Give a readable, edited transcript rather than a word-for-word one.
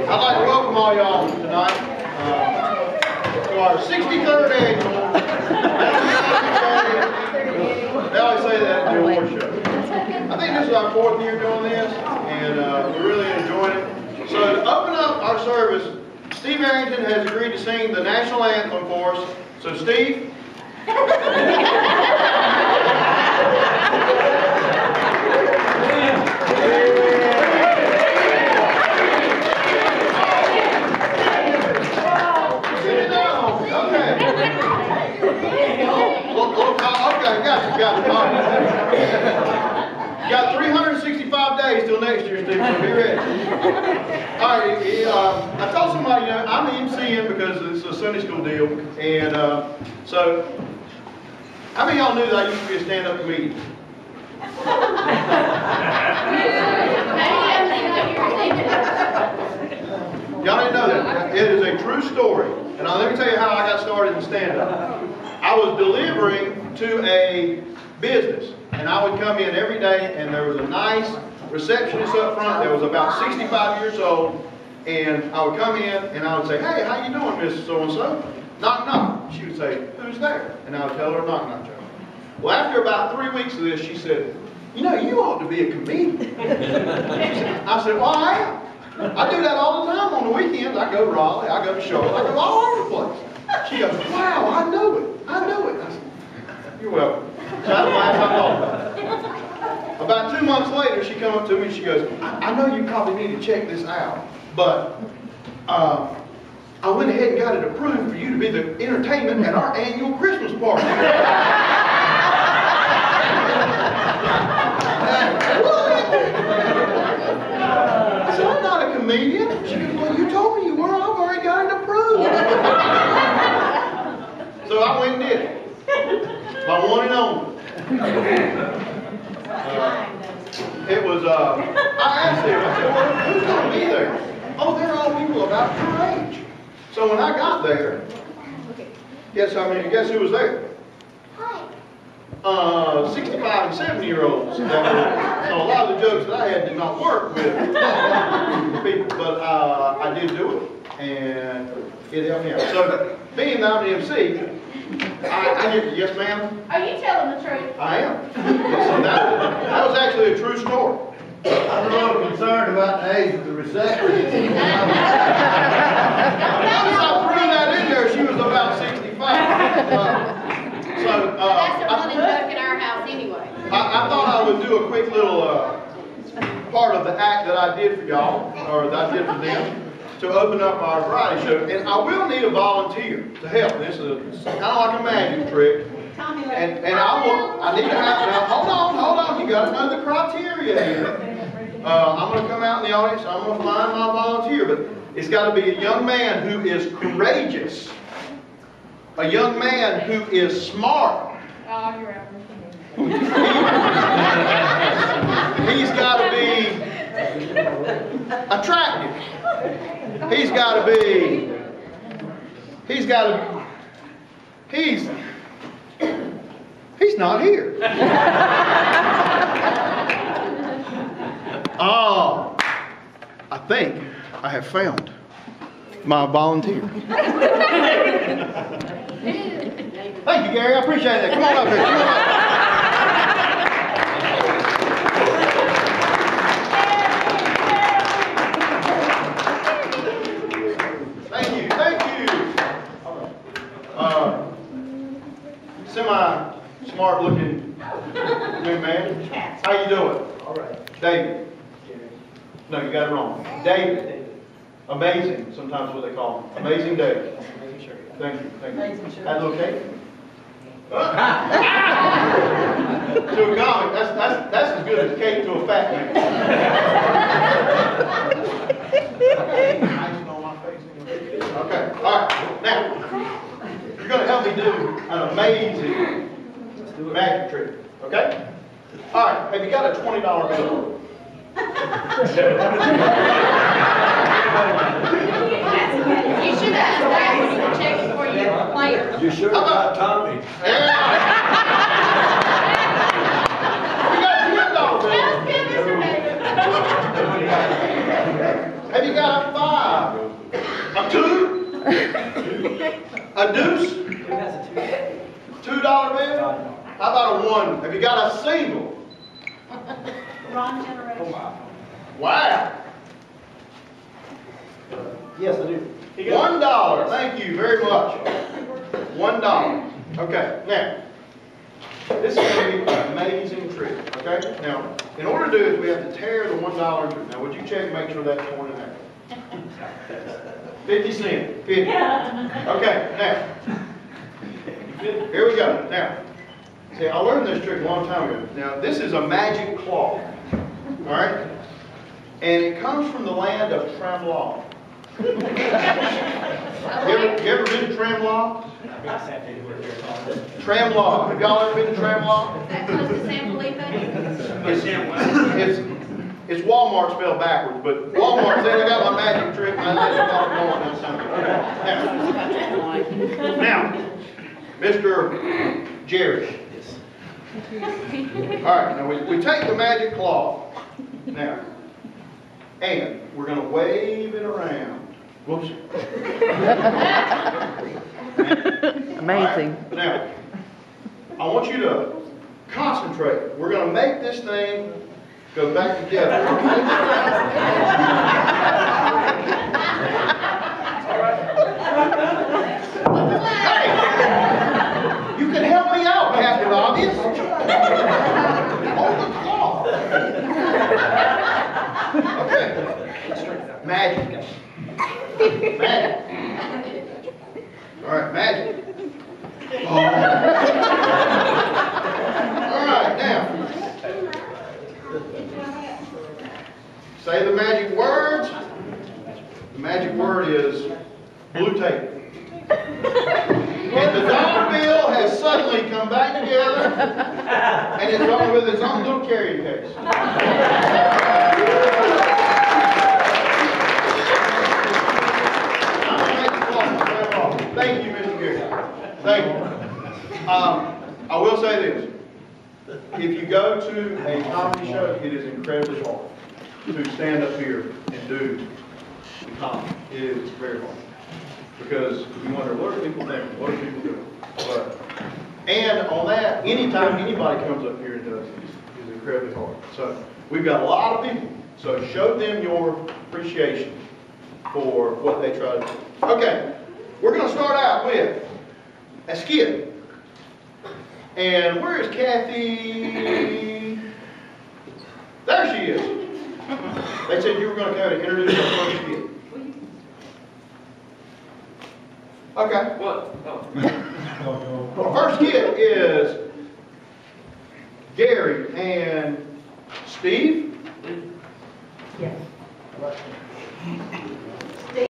I'd like to welcome all y'all tonight to our 63rd annual. They always say that at the award show. I think this is our 4th year doing this, and we're really enjoying it. So to open up our service, Steve Arrington has agreed to sing the national anthem for us. So Steve. You got 365 days till next year, Steve, so be ready. All right, I told somebody, you know, I'm emceeing because it's a Sunday school deal, and so, how many of y'all knew that I used to be a stand-up comedian? Y'all didn't know that. It is a true story, and let me tell you how I got started in stand-up. I was delivering to a business, and I would come in every day, and there was a nice receptionist up front that was about 65 years old, and I would come in and I would say, "Hey, how you doing, Miss So-and-so?" Knock, knock. She would say, "Who's there?" And I would tell her, "Knock, knock, joke." Well, after about 3 weeks of this, she said, "You know, you ought to be a comedian." I said, "Well, I am. I do that all the time on the weekends. I go to Raleigh, I go to Charlotte, I go all over the place." She goes, "Wow, I know it. I know it." I said, "You're welcome." So that's the last I thought about it. About 2 months later, she come up to me and she goes, I know you probably need to check this out, but I went ahead and got it approved for you to be the entertainment at our annual Christmas party." I said, "I'm not a comedian." She goes, "Well, you told me you were. I've already got it approved." So I went and did it. My one and only. It was, I asked him, I said, "Well, who's going to be there?" "Oh, they're all people about your age." So when I got there, guess who was there? 65 and 70-year-olds. So a lot of the jokes that I had did not work with people, but I did do it, and it helped me out. So being that I'm the MC, yes, ma'am? Are you telling the truth? I am. So that was actually a true story. I'm a little concerned about the age of the receptionist. Once I threw that in there, she was about 65. That's a running joke in our house anyway. I thought I would do a quick little part of the act that I did for y'all, or that I did for them, to open up our variety show. And I will need a volunteer to help. This is kind of like a magic trick. And I need to have, now hold on, you got to know the criteria here. I'm going to come out in the audience, I'm going to find my volunteer, but it's got to be a young man who is courageous, a young man who is smart. Oh, you're right. He's got to be attractive. He's not here. Oh, I think I have found my volunteer. Thank you, Gary. I appreciate that. Come on up here. Come on up. Semi-smart looking young man. How you doing? All right. David. No, you got it wrong. David. Amazing, sometimes what they call him. Amazing David. Thank you. Thank you. Had a little cake? To a comic, that's as good as cake to a fat man. Okay, all right. Now, you're going to help me do an amazing magic trick, okay? All right, have you got a $20 bill? You should have that when you check before you play it. You sure about Tommy? We got $10 bills. That was good, Mr. David. Have you got a $5? A two? A deuce? $2 bill? How about a one? Have you got a single? Wrong generation. Wow. Yes, I do. $1. Thank you very much. $1. Okay, now, this is going to be an amazing trick, okay? Now, in order to do this, we have to tear the $1. Now, would you check and make sure that's torn in there? 50 cents. 50. Okay, now, here we go. Now, see, I learned this trick a long time ago. Now, this is a magic cloth, all right? And it comes from the land of Tremblant. You ever been to Tremblant? Tremblant. Have y'all ever been to Tremblant? Is that close to San Felipe? It's Walmart spelled backwards, but Walmart said I got my magic trick. My magic cloth going. Now, Mr. Jerry. All right, now we take the magic cloth now, and we're going to wave it around. Whoops. Amazing. Right, now, I want you to concentrate. We're going to make this thing go back together. Hey! You can help me out, Captain Obvious. Hold the cloth. Okay. Magic. Magic. All right, magic. Oh. All right, now. Say the magic words. The magic word is blue tape. And the dollar bill has suddenly come back together, and it's on with its own little carrying case. Thank you, Mr. Gary. Thank you. I will say this. If you go to a comedy show, it is incredibly hard to stand up here and do the comedy. It is very hard. Because you wonder, what are people thinking? What are people doing? And on that, anytime anybody comes up here and does this, is incredibly hard. So we've got a lot of people. So show them your appreciation for what they try to do. Okay, we're going to start out with a skit. And where is Kathy? There she is. They said you were going to come and introduce our first skit. Okay. What? Oh. Our first skit is Gary and Steve. Yes.